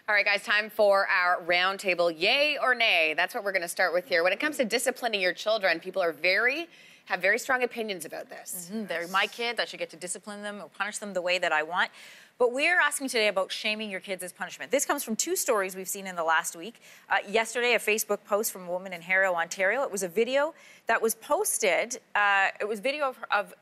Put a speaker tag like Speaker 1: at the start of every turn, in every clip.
Speaker 1: All right, guys, time for our roundtable. Yay or nay? That's what we're going to start with here. When it comes to disciplining your children, people are have very strong opinions about this.
Speaker 2: They're my kids. I should get to discipline them or punish them the way that I want. But we're asking today about shaming your kids as punishment. This comes from two stories we've seen in the last week. Yesterday, a Facebook post from a woman in Harrow, Ontario. It was a video that was posted. It was video of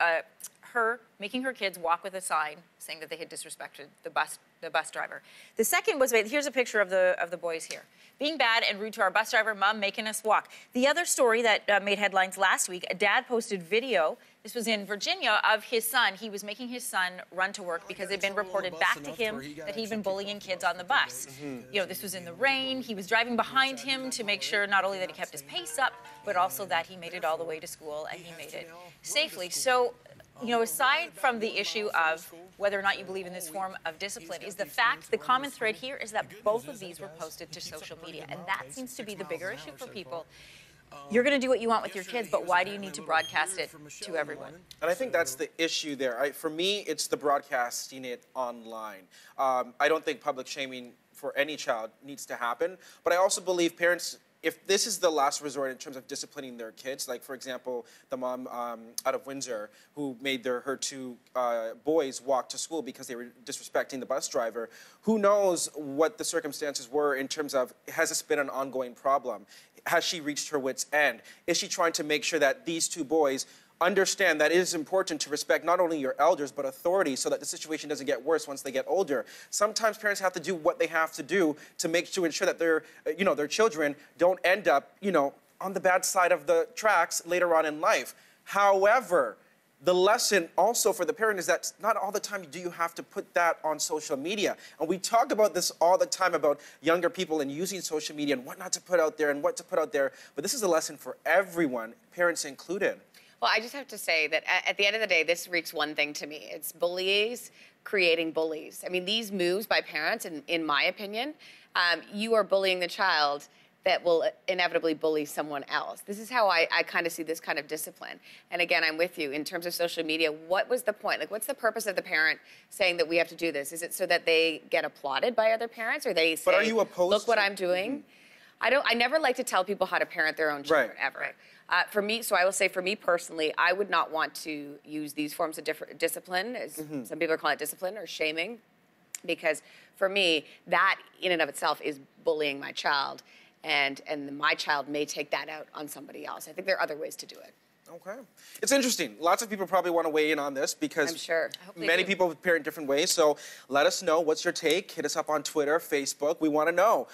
Speaker 2: her making her kids walk with a sign saying that they had disrespected the bus driver. The second was, here's a picture of the boys here. Being bad and rude to our bus driver, mom making us walk. The other story that made headlines last week, a dad posted video, this was in Virginia, of his son. He was making his son run to work because it had been reported back to him that he'd been bullying kids on the bus. You know, this was in the rain. He was driving behind him to make sure not only that he kept his pace up, but also that he made it all the way to school and he made it safely. So, you know, aside from the issue of whether or not you believe in this form of discipline, is the fact, the common thread here is that both of these were posted to social media. And that seems to be the bigger issue for people. You're going to do what you want with your kids, but why do you need to broadcast it to everyone?
Speaker 3: And I think that's the issue there. For me, it's the broadcasting it online. I don't think public shaming for any child needs to happen, but I also believe parents, if this is the last resort in terms of disciplining their kids, like, for example, the mom out of Windsor who made her two boys walk to school because they were disrespecting the bus driver, who knows what the circumstances were in terms of, has this been an ongoing problem? Has she reached her wit's end? Is she trying to make sure that these two boys understand that it is important to respect not only your elders, but authority so that the situation doesn't get worse once they get older? Sometimes parents have to do what they have to do to ensure that their children don't end up, on the bad side of the tracks later on in life. However, the lesson also for the parent is that not all the time do you have to put that on social media. And we talk about this all the time about younger people and using social media and what not to put out there and what to put out there. But this is a lesson for everyone, parents included.
Speaker 1: Well, I just have to say that at the end of the day, this reeks one thing to me. It's bullies creating bullies. I mean, these moves by parents, in my opinion, you are bullying the child that will inevitably bully someone else. This is how I kind of see this kind of discipline. And again, I'm with you. In terms of social media, what was the point? Like, what's the purpose of the parent saying that we have to do this? Is it so that they get applauded by other parents, or they say,
Speaker 3: but are you opposed
Speaker 1: look what I'm doing? I never like to tell people how to parent their own children, ever.
Speaker 2: Right.
Speaker 1: For me, so I will say, for me personally, I would not want to use these forms of discipline, as some people are calling it discipline or shaming, because for me, that in and of itself is bullying my child, and my child may take that out on somebody else. I think there are other ways to do it.
Speaker 3: Okay. It's interesting. Lots of people probably want to weigh in on this because
Speaker 1: I'm sure.
Speaker 3: Many people parent different ways. So let us know. What's your take? Hit us up on Twitter, Facebook. We want to know.